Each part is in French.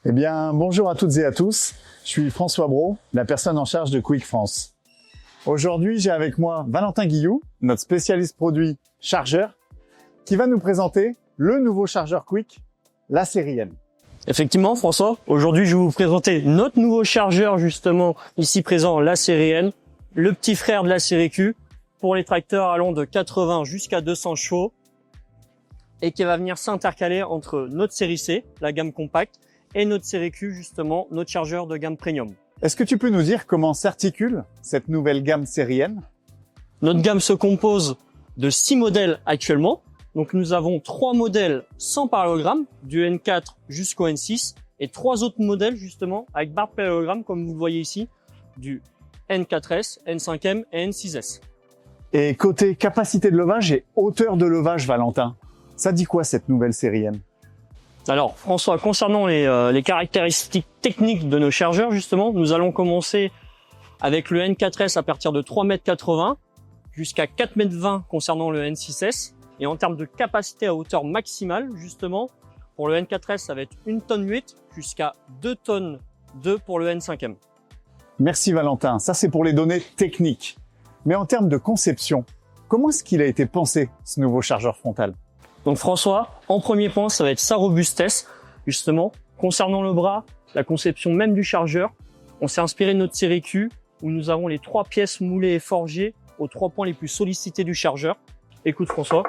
Eh bien, bonjour à toutes et à tous. Je suis François Brault, la personne en charge de Quick France. Aujourd'hui, j'ai avec moi Valentin Guillou, notre spécialiste produit chargeur, qui va nous présenter le nouveau chargeur Quick, la série N. Effectivement, François, aujourd'hui, je vais vous présenter notre nouveau chargeur, justement, ici présent, la série N, le petit frère de la série Q, pour les tracteurs allant de 80 jusqu'à 200 chevaux, et qui va venir s'intercaler entre notre série C, la gamme compacte, et notre série Q, justement, notre chargeur de gamme premium. Est-ce que tu peux nous dire comment s'articule cette nouvelle gamme série N? Notre gamme se compose de 6 modèles actuellement. Donc nous avons 3 modèles sans parallélogramme, du N4 jusqu'au N6, et 3 autres modèles justement avec barre de parallélogramme, comme vous le voyez ici, du N4S, N5M et N6S. Et côté capacité de levage et hauteur de levage, Valentin, ça dit quoi cette nouvelle série N? Alors François, concernant les caractéristiques techniques de nos chargeurs, justement, nous allons commencer avec le N4S à partir de 3,80 m jusqu'à 4,20 m concernant le N6S. Et en termes de capacité à hauteur maximale, justement, pour le N4S, ça va être 1,8 tonne jusqu'à 2,2 tonnes pour le N5M. Merci Valentin, ça c'est pour les données techniques. Mais en termes de conception, comment est-ce qu'il a été pensé, ce nouveau chargeur frontal? Donc François, en premier point, ça va être sa robustesse, justement. Concernant le bras, la conception même du chargeur, on s'est inspiré de notre série Q, où nous avons les 3 pièces moulées et forgées aux 3 points les plus sollicités du chargeur. Écoute François.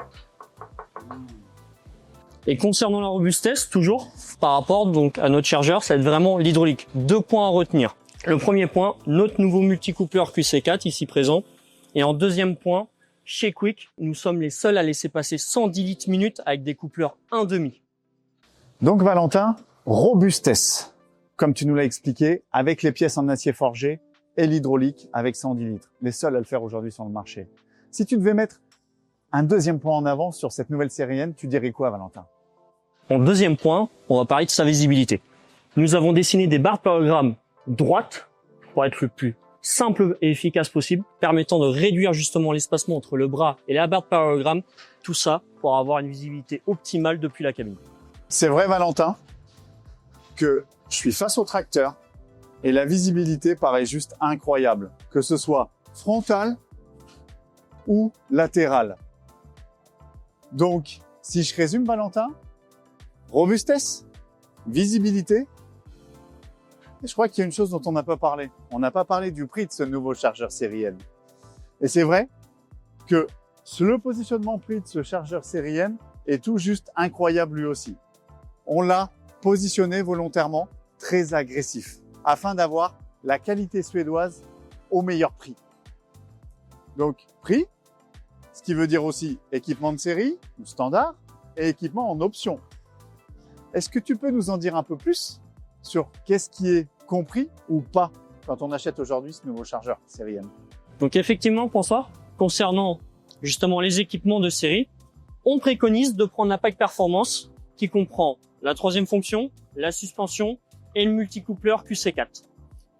Et concernant la robustesse, toujours, par rapport donc à notre chargeur, ça va être vraiment l'hydraulique. 2 points à retenir. Le premier point, notre nouveau multicoupleur QC4 ici présent. Et en deuxième point, chez Quick, nous sommes les seuls à laisser passer 110 litres minute avec des coupleurs 1,5. Donc Valentin, robustesse, comme tu nous l'as expliqué, avec les pièces en acier forgé et l'hydraulique avec 110 litres. Les seuls à le faire aujourd'hui sur le marché. Si tu devais mettre un deuxième point en avant sur cette nouvelle série N, tu dirais quoi, Valentin? En deuxième point, on va parler de sa visibilité. Nous avons dessiné des barres de parallélogramme droites pour être le plus simple et efficace possible, permettant de réduire justement l'espacement entre le bras et la barre de parallélogramme. Tout ça pour avoir une visibilité optimale depuis la cabine. C'est vrai, Valentin, que je suis face au tracteur et la visibilité paraît juste incroyable, que ce soit frontale ou latérale. Donc, si je résume, Valentin, robustesse, visibilité, et je crois qu'il y a une chose dont on n'a pas parlé. On n'a pas parlé du prix de ce nouveau chargeur série N. Et c'est vrai que le positionnement prix de ce chargeur série N est tout juste incroyable lui aussi. On l'a positionné volontairement très agressif, afin d'avoir la qualité suédoise au meilleur prix. Donc, prix, ce qui veut dire aussi équipement de série ou standard et équipement en option. Est-ce que tu peux nous en dire un peu plus sur qu'est-ce qui est compris ou pas quand on achète aujourd'hui ce nouveau chargeur série N? Donc effectivement, François, concernant justement les équipements de série, on préconise de prendre un pack performance qui comprend la 3e fonction, la suspension et le multicoupleur QC4.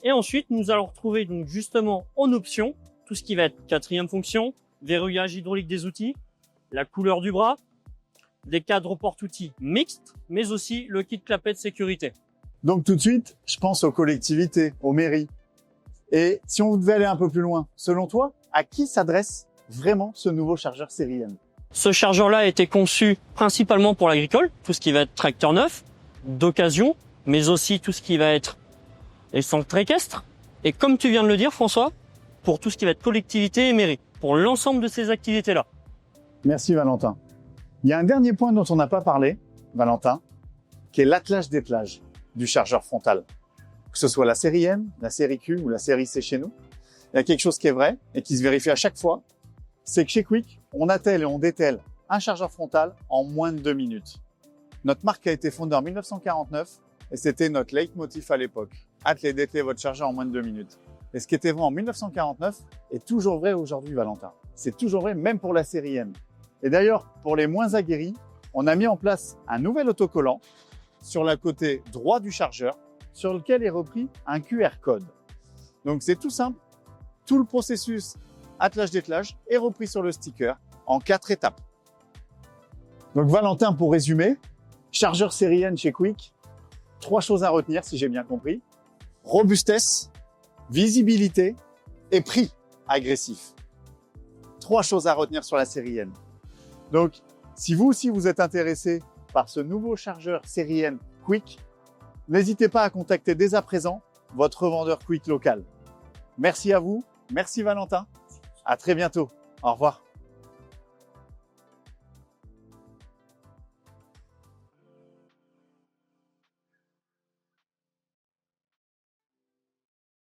Et ensuite, nous allons retrouver donc justement en option tout ce qui va être 4e fonction, verrouillage hydraulique des outils, la couleur du bras, des cadres porte-outils mixtes, mais aussi le kit clapet de sécurité. Donc tout de suite, je pense aux collectivités, aux mairies. Et si on devait aller un peu plus loin, selon toi, à qui s'adresse vraiment ce nouveau chargeur série N? Ce chargeur-là a été conçu principalement pour l'agricole, tout ce qui va être tracteur neuf, d'occasion, mais aussi tout ce qui va être les centres équestres. Et comme tu viens de le dire, François, pour tout ce qui va être collectivité et mairie, pour l'ensemble de ces activités-là. Merci Valentin. Il y a un dernier point dont on n'a pas parlé, Valentin, qui est l'attelage d'ételage du chargeur frontal. Que ce soit la série N, la série Q ou la série C chez nous, il y a quelque chose qui est vrai et qui se vérifie à chaque fois, c'est que chez Quick, on attelle et on dételle un chargeur frontal en moins de 2 minutes. Notre marque a été fondée en 1949 et c'était notre leitmotiv à l'époque. Atteler et dételer votre chargeur en moins de 2 minutes. Et ce qui était vrai en 1949 est toujours vrai aujourd'hui, Valentin. C'est toujours vrai même pour la série N. Et d'ailleurs, pour les moins aguerris, on a mis en place un nouvel autocollant sur le côté droit du chargeur, sur lequel est repris un QR code. Donc c'est tout simple, tout le processus attelage-dételage est repris sur le sticker en 4 étapes. Donc Valentin, pour résumer, chargeur série N chez Quick, 3 choses à retenir si j'ai bien compris. Robustesse, visibilité et prix agressif. 3 choses à retenir sur la série N. Donc, si vous aussi vous êtes intéressé par ce nouveau chargeur série N Quick, n'hésitez pas à contacter dès à présent votre revendeur Quick local. Merci à vous, merci Valentin, à très bientôt, au revoir.